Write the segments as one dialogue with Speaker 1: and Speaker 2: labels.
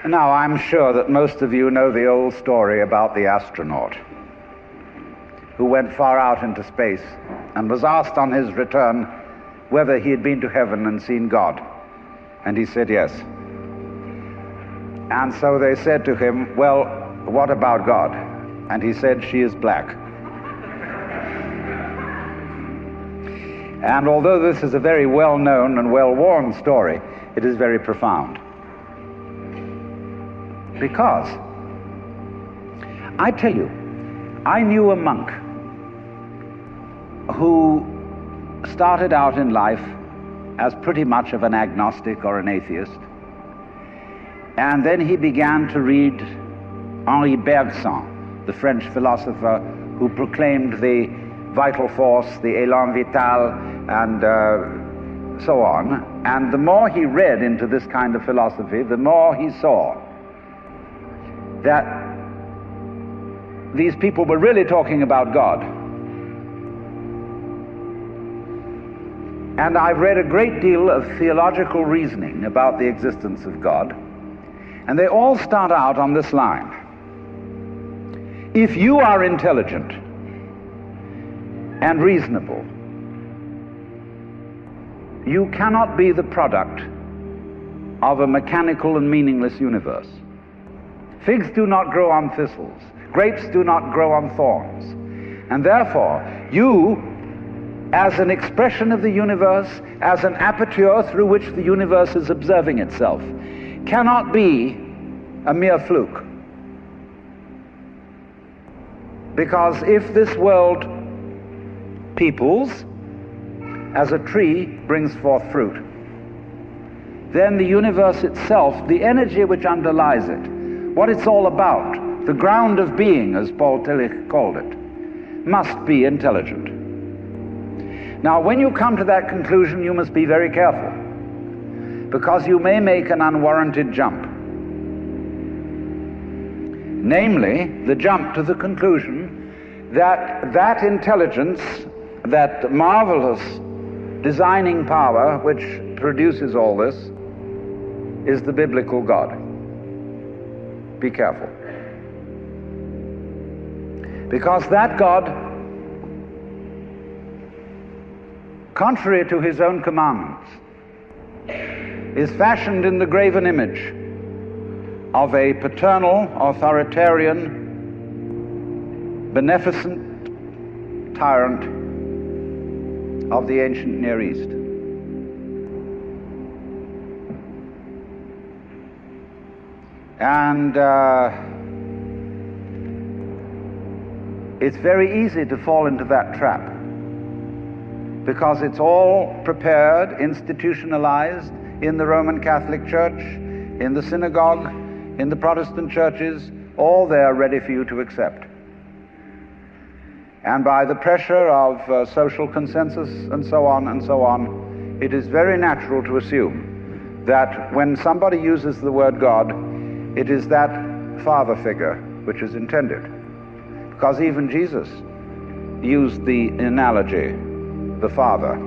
Speaker 1: Now, I'm sure that most of you know the old story about the astronaut who went far out into space and was asked on his return whether he had been to heaven and seen God. And he said yes. And so they said to him, well, what about God? And he said, she is black. And although this is a very well-known and well-worn story, it is very profound. Because, I tell you, I knew a monk who started out in life as pretty much of an agnostic or an atheist, and then he began to read Henri Bergson, the French philosopher who proclaimed the vital force, the élan vital, and so on. And the more he read into this kind of philosophy, the more he saw that these people were really talking about God. And I've read a great deal of theological reasoning about the existence of God, and they all start out on this line. If you are intelligent and reasonable, you cannot be the product of a mechanical and meaningless universe. Figs do not grow on thistles. Grapes do not grow on thorns. And therefore, you, as an expression of the universe, as an aperture through which the universe is observing itself, cannot be a mere fluke. Because if this world peoples, as a tree brings forth fruit, then the universe itself, the energy which underlies it, what it's all about, the ground of being, as Paul Tillich called it, must be intelligent. Now, when you come to that conclusion, you must be very careful, because you may make an unwarranted jump. Namely, the jump to the conclusion that that intelligence, that marvelous designing power which produces all this, is the biblical God. Be careful. Because that God, contrary to his own commandments, is fashioned in the graven image of a paternal, authoritarian, beneficent tyrant of the ancient Near East. And it's very easy to fall into that trap, because it's all prepared, institutionalized in the Roman Catholic Church, in the synagogue, in the Protestant churches, all there ready for you to accept. And by the pressure of social consensus and so on, it is very natural to assume that when somebody uses the word God, it is that father figure which is intended. Because even Jesus used the analogy, the Father,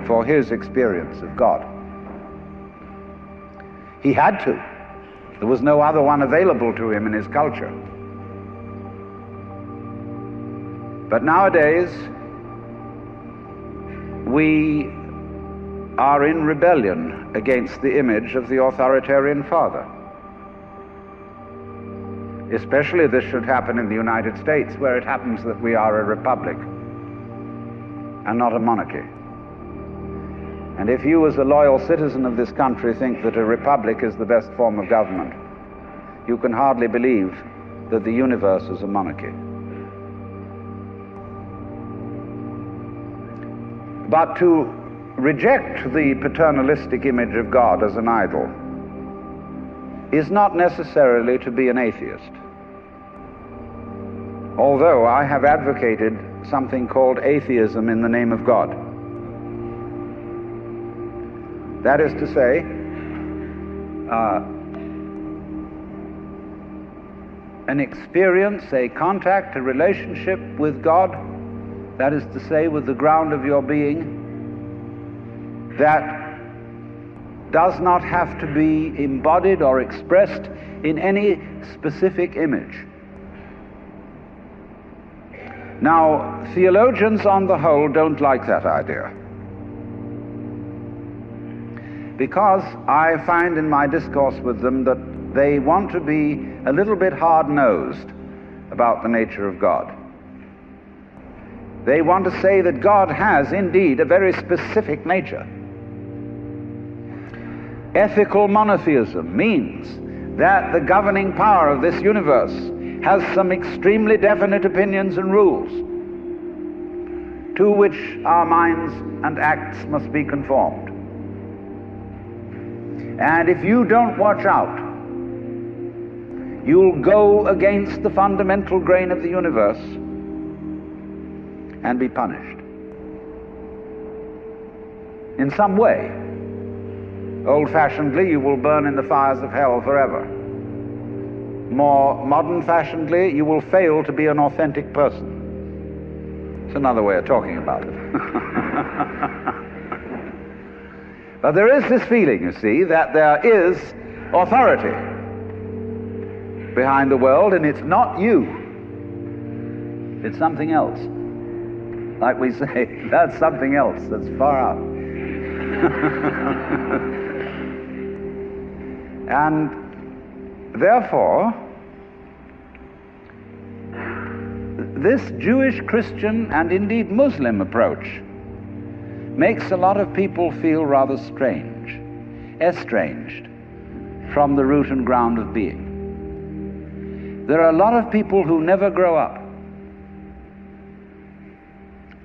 Speaker 1: for his experience of God. He had to. There was no other one available to him in his culture. But nowadays, we are in rebellion against the image of the authoritarian father. Especially this should happen in the United States, where it happens that we are a republic and not a monarchy. And if you, as a loyal citizen of this country, think that a republic is the best form of government, you can hardly believe that the universe is a monarchy. But to reject the paternalistic image of God as an idol is not necessarily to be an atheist. Although I have advocated something called atheism in the name of God. That is to say, an experience, a contact, a relationship with God, that is to say, with the ground of your being, that does not have to be embodied or expressed in any specific image. Now, theologians on the whole don't like that idea, because I find in my discourse with them that they want to be a little bit hard-nosed about the nature of God. They want to say that God has indeed a very specific nature. Ethical monotheism means that the governing power of this universe has some extremely definite opinions and rules to which our minds and acts must be conformed. And if you don't watch out, you'll go against the fundamental grain of the universe and be punished in some way. Old-fashionedly, you will burn in the fires of hell forever. More modern-fashionedly, you will fail to be an authentic person. It's another way of talking about it. But there is this feeling, you see, that there is authority behind the world, and it's not you. It's something else. Like we say, that's something else that's far out. And therefore, this Jewish, Christian, and indeed Muslim approach makes a lot of people feel rather strange, estranged from the root and ground of being. There are a lot of people who never grow up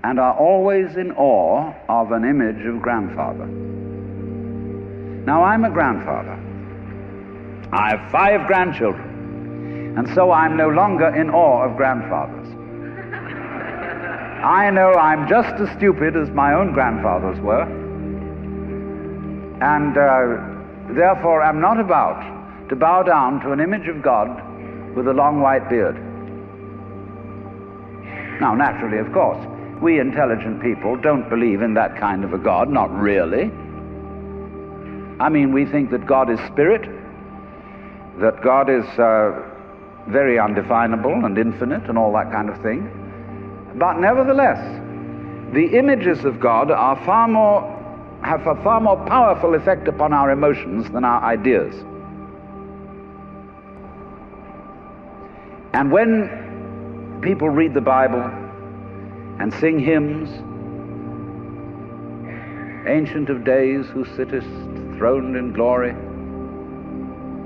Speaker 1: and are always in awe of an image of grandfather. Now, I'm a grandfather. I have 5 grandchildren, and so I'm no longer in awe of grandfathers. I know I'm just as stupid as my own grandfathers were, and therefore am not about to bow down to an image of God with a long white beard. Now, naturally, of course, we intelligent people don't believe in that kind of a God, not really. I mean, we think that God is spirit, that God is very undefinable and infinite and all that kind of thing. But nevertheless, the images of God are have a far more powerful effect upon our emotions than our ideas. And when people read the Bible and sing hymns, Ancient of Days, who sittest throned in glory,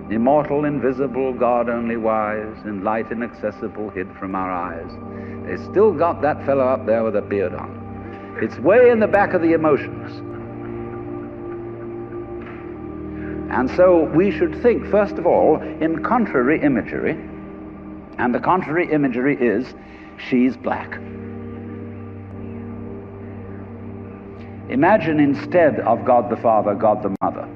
Speaker 1: immortal, invisible, God only wise, in light inaccessible, hid from our eyes, they still got that fellow up there with a beard on. It's way in the back of the emotions. And so we should think, first of all, in contrary imagery, and the contrary imagery is, she's black. Imagine instead of God the Father, God the Mother.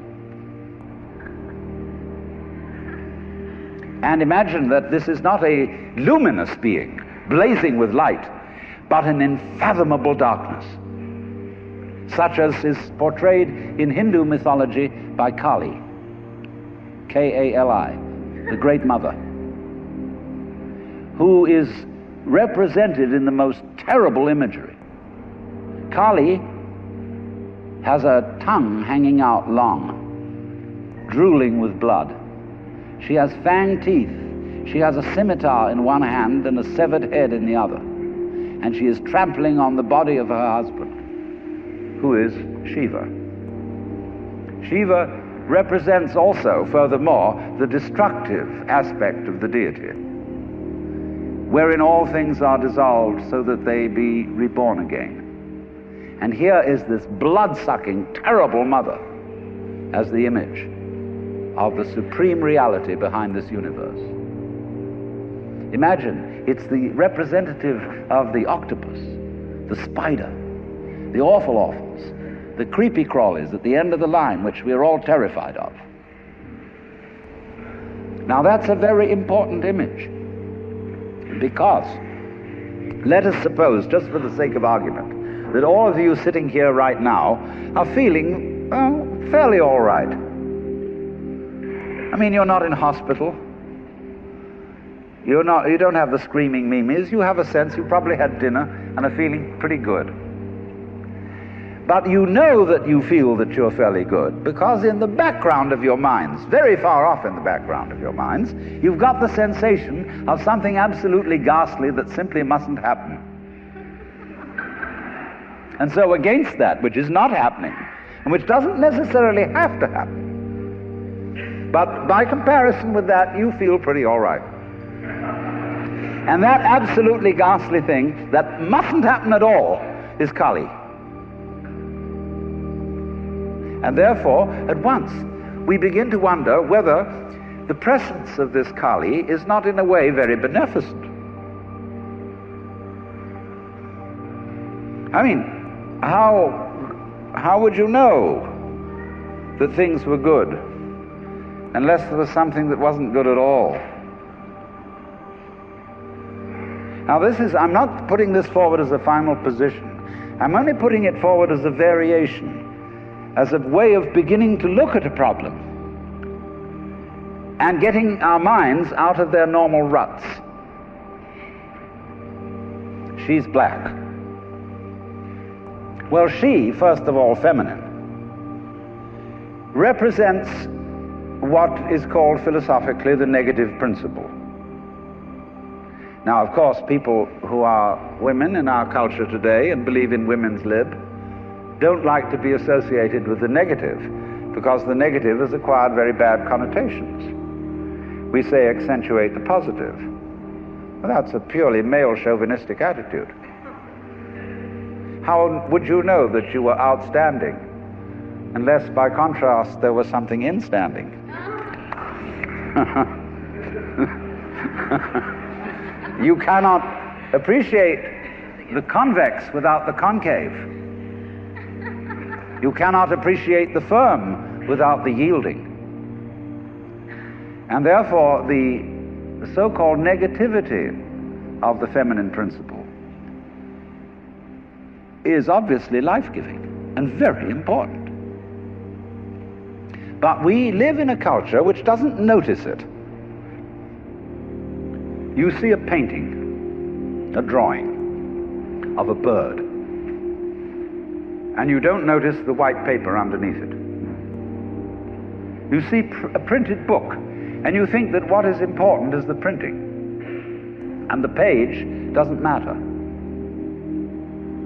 Speaker 1: And imagine that this is not a luminous being, blazing with light, but an unfathomable darkness, such as is portrayed in Hindu mythology by Kali, K-A-L-I, the Great Mother, who is represented in the most terrible imagery. Kali has a tongue hanging out long, drooling with blood. She has fanged teeth. She has a scimitar in one hand and a severed head in the other. And she is trampling on the body of her husband, who is Shiva. Shiva represents also, furthermore, the destructive aspect of the deity, wherein all things are dissolved so that they be reborn again. And here is this blood-sucking, terrible mother as the image of the supreme reality behind this universe. Imagine, it's the representative of the octopus, the spider, the awfuls, the creepy crawlies at the end of the line, which we are all terrified of. Now that's a very important image, because let us suppose, just for the sake of argument, that all of you sitting here right now are feeling, well, fairly all right. I mean, you're not in hospital. You don't have the screaming memes. You have a sense you probably had dinner and are feeling pretty good. But you know that you feel that you're fairly good because in the background of your minds, very far off in the background of your minds, you've got the sensation of something absolutely ghastly that simply mustn't happen. And so against that which is not happening, and which doesn't necessarily have to happen, but by comparison with that, you feel pretty all right. And that absolutely ghastly thing that mustn't happen at all is Kali. And therefore, at once, we begin to wonder whether the presence of this Kali is not in a way very beneficent. I mean, how would you know that things were good unless there was something that wasn't good at all? Now I'm not putting this forward as a final position. I'm only putting it forward as a variation, as a way of beginning to look at a problem and getting our minds out of their normal ruts. She's black. Well, she, first of all, feminine, represents what is called philosophically the negative principle. Now, of course, people who are women in our culture today and believe in women's lib don't like to be associated with the negative because the negative has acquired very bad connotations. We say accentuate the positive. Well, that's a purely male chauvinistic attitude. How would you know that you were outstanding unless by contrast there was something instanding? You cannot appreciate the convex without the concave. You cannot appreciate the firm without the yielding. And therefore, the so-called negativity of the feminine principle is obviously life-giving and very important. But we live in a culture which doesn't notice it. You see a painting, a drawing of a bird, and you don't notice the white paper underneath it. You see a printed book, and you think that what is important is the printing, and the page doesn't matter.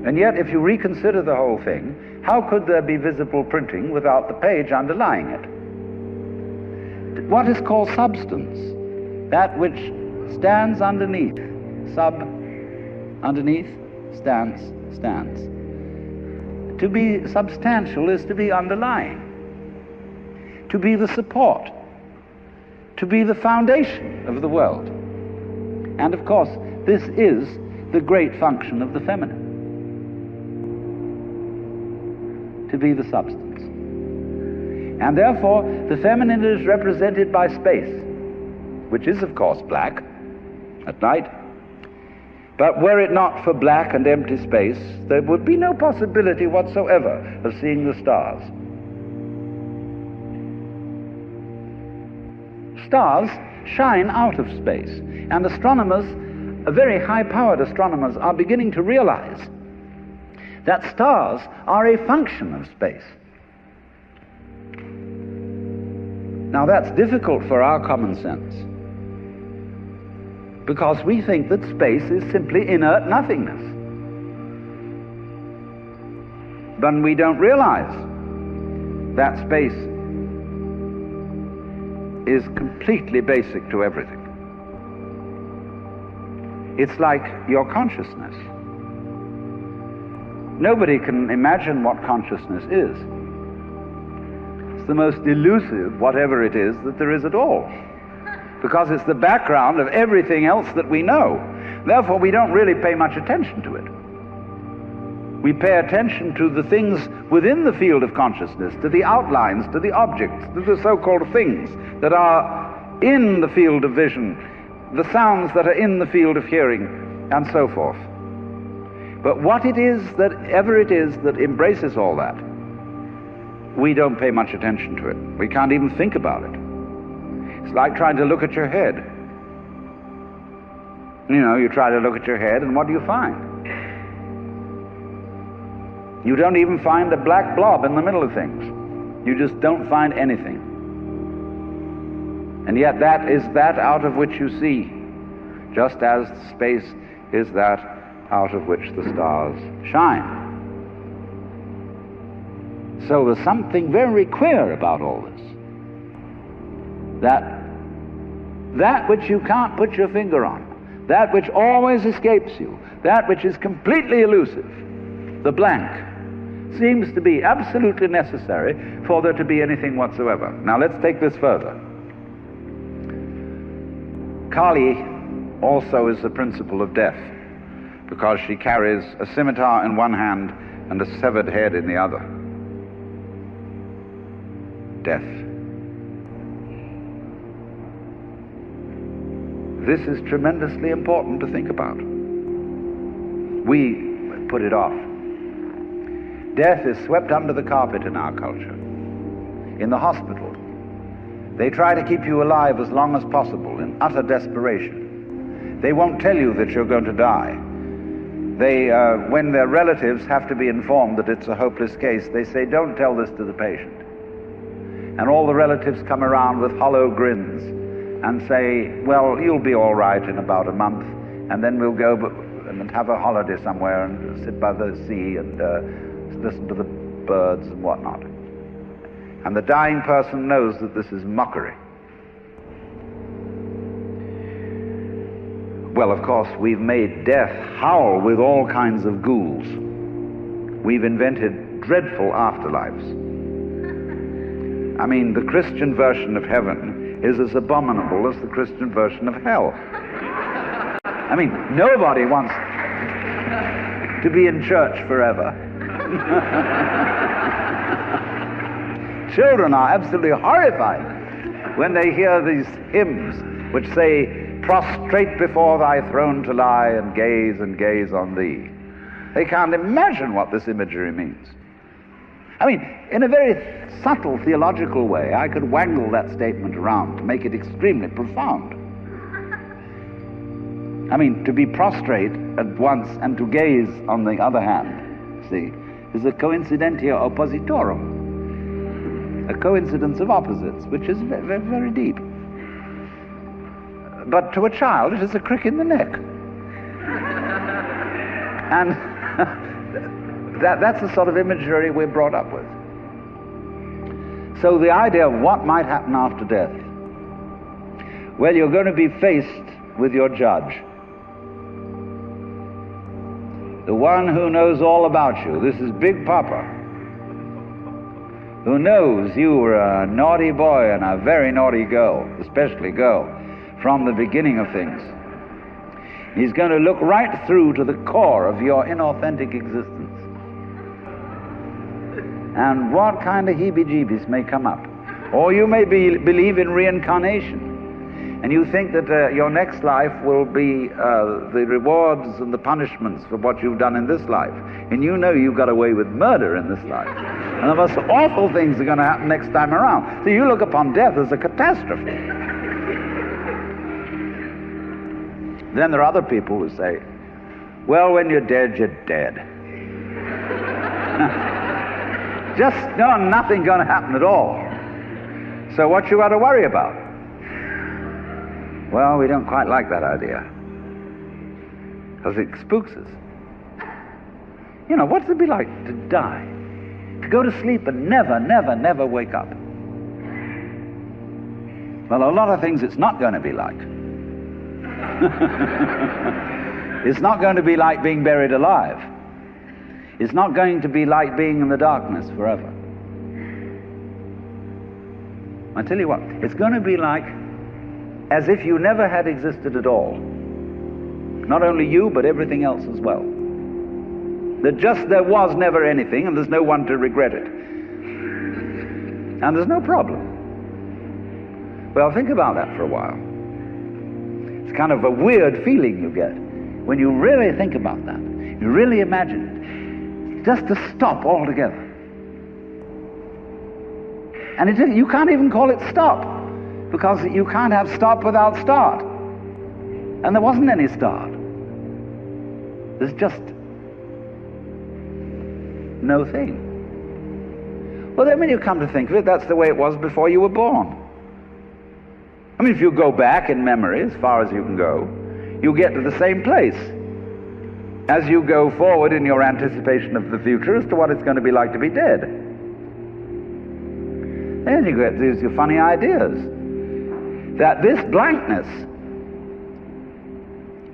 Speaker 1: And yet, if you reconsider the whole thing, how could there be visible printing without the page underlying it? What is called substance, that which stands underneath, underneath, stands. To be substantial is to be underlying, to be the support, to be the foundation of the world. And of course, this is the great function of the feminine, to be the substance. And therefore, the feminine is represented by space, which is of course black at night. But were it not for black and empty space, there would be no possibility whatsoever of seeing the stars. Stars shine out of space, and astronomers, very high-powered astronomers, are beginning to realize that stars are a function of space. Now that's difficult for our common sense, because we think that space is simply inert nothingness. But we don't realize that space is completely basic to everything. It's like your consciousness. Nobody can imagine what consciousness is. It's the most elusive, whatever it is, that there is at all, because it's the background of everything else that we know. Therefore, we don't really pay much attention to it. We pay attention to the things within the field of consciousness, to the outlines, to the objects, to the so-called things that are in the field of vision, the sounds that are in the field of hearing, and so forth. But what it is that ever it is that embraces all that, we don't pay much attention to it. We can't even think about it. It's like trying to look at your head. You know, you try to look at your head, and what do you find? You don't even find a black blob in the middle of things. You just don't find anything. And yet that is that out of which you see, just as space is that out of which the stars shine. So there's something very queer about all this. That which you can't put your finger on, that which always escapes you, that which is completely elusive, the blank, seems to be absolutely necessary for there to be anything whatsoever. Now let's take this further. Kali also is the principle of death, because she carries a scimitar in one hand and a severed head in the other. Death. This is tremendously important to think about. We put it off. Death is swept under the carpet in our culture. In the hospital, they try to keep you alive as long as possible in utter desperation. They won't tell you that you're going to die. When their relatives have to be informed that it's a hopeless case, they say, don't tell this to the patient. And all the relatives come around with hollow grins and say, well, you'll be all right in about a month, and then we'll go and have a holiday somewhere and sit by the sea and listen to the birds and whatnot. And the dying person knows that this is mockery. Well, of course, we've made death howl with all kinds of ghouls. We've invented dreadful afterlives. I mean, the Christian version of heaven is as abominable as the Christian version of hell. I mean, nobody wants to be in church forever. Children are absolutely horrified when they hear these hymns which say, prostrate before thy throne to lie and gaze on thee. They can't imagine what this imagery means. I mean, in a very subtle theological way, I could wangle that statement around to make it extremely profound. I mean, to be prostrate at once and to gaze on the other hand, see, is a coincidentia oppositorum, a coincidence of opposites, which is very, very deep. But to a child, it is a crick in the neck. And that's the sort of imagery we're brought up with. So the idea of what might happen after death, well, you're going to be faced with your judge, the one who knows all about you. This is Big Papa, who knows you were a naughty boy and a very naughty girl, especially girl, from the beginning of things. He's going to look right through to the core of your inauthentic existence. And what kind of heebie-jeebies may come up. Or you may believe in reincarnation, and you think that your next life will be the rewards and the punishments for what you've done in this life. And you know you've got away with murder in this life. And the most awful things are going to happen next time around. So you look upon death as a catastrophe. Then there are other people who say, well, when you're dead, you're dead. Just nothing going to happen at all. So what you got to worry about? Well, we don't quite like that idea, because it spooks us. You know, what's it be like to die? To go to sleep and never wake up? Well, a lot of things it's not going to be like. It's not going to be like being buried alive. It's not going to be like being in the darkness forever. I tell you what, it's going to be like as if you never had existed at all. Not only you, but everything else as well. That just there was never anything, and there's no one to regret it. And there's no problem. Well, think about that for a while. It's kind of a weird feeling you get when you really think about that. You really imagine it. Just to stop altogether. And you can't even call it stop, because you can't have stop without start. And there wasn't any start. There's just no thing. Well, then when you come to think of it, that's the way it was before you were born. I mean, if you go back in memory as far as you can go, you get to the same place as you go forward in your anticipation of the future as to what it's going to be like to be dead. Then you get these funny ideas that this blankness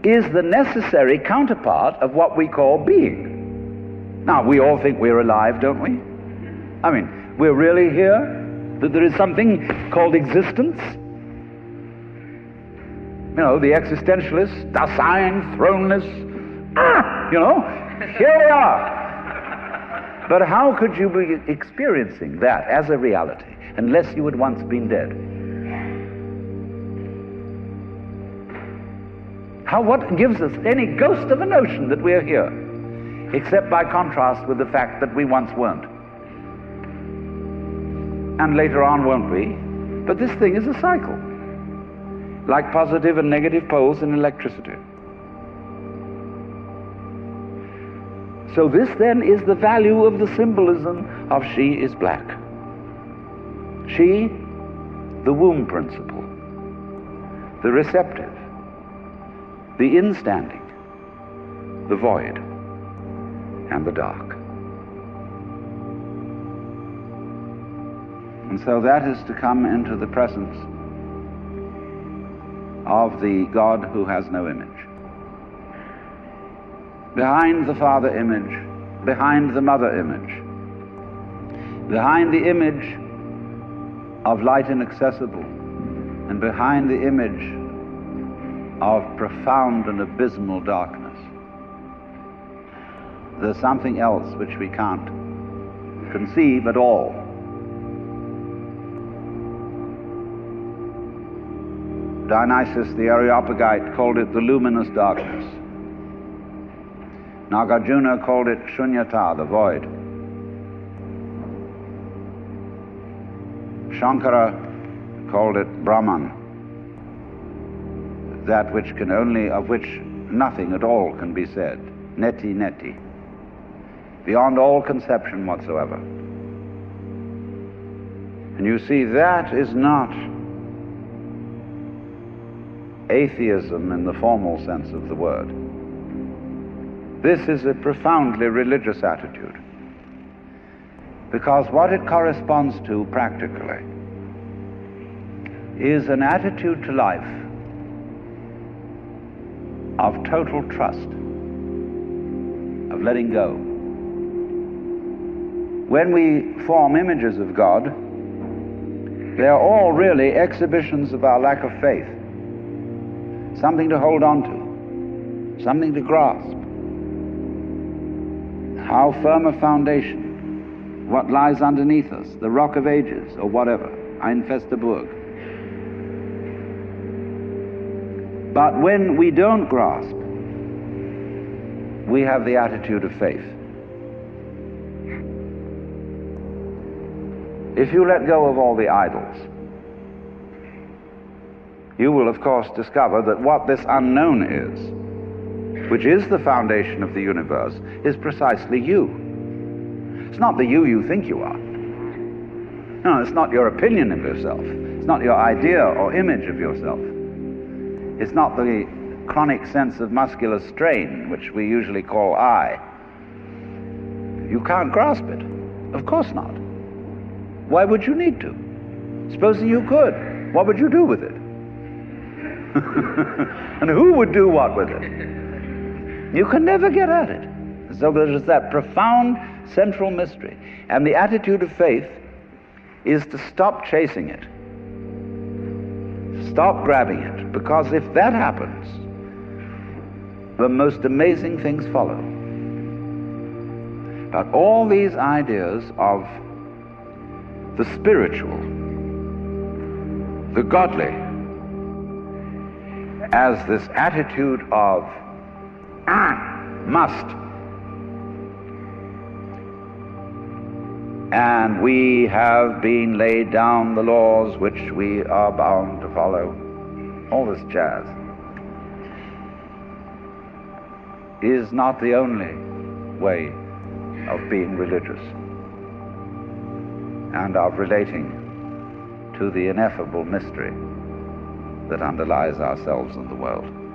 Speaker 1: is the necessary counterpart of what we call being. Now, we all think we're alive, don't we? I mean, we're really here? That there is something called existence? You know, the existentialists, Dasein, throneless, you know, here we are. But how could you be experiencing that as a reality unless you had once been dead? What gives us any ghost of a notion that we're here, except by contrast with the fact that we once weren't? And later on won't be. But this thing is a cycle, like positive and negative poles in electricity. So this then is the value of the symbolism of she is black. She, the womb principle, the receptive, the instanding, the void, and the dark. And so that is to come into the presence of the God who has no image. Behind the Father image, behind the Mother image, behind the image of light inaccessible, and behind the image of profound and abysmal darkness, there's something else which we can't conceive at all. Dionysius the Areopagite called it the luminous darkness. Nagarjuna called it shunyata, the void. Shankara called it Brahman, that which can only, of which nothing at all can be said. Neti neti, beyond all conception whatsoever. And you see, that is not atheism in the formal sense of the word. This is a profoundly religious attitude, because what it corresponds to practically is an attitude to life of total trust, of letting go. When we form images of God, they are all really exhibitions of our lack of faith. Something to hold on to, something to grasp. How firm a foundation, what lies underneath us, the rock of ages, or whatever, ein feste Burg. But when we don't grasp, we have the attitude of faith. If you let go of all the idols, you will of course discover that what this unknown is, which is the foundation of the universe, is precisely you. It's not the you think you are. No, it's not your opinion of yourself. It's not your idea or image of yourself. It's not the chronic sense of muscular strain, which we usually call I. You can't grasp it. Of course not. Why would you need to? Supposing you could, what would you do with it? And who would do what with it? You can never get at it. So there's that profound central mystery. And the attitude of faith is to stop chasing it. Stop grabbing it. Because if that happens, the most amazing things follow. But all these ideas of the spiritual, the godly, as this attitude of must, and we have been laid down the laws which we are bound to follow. All this jazz is not the only way of being religious and of relating to the ineffable mystery that underlies ourselves and the world.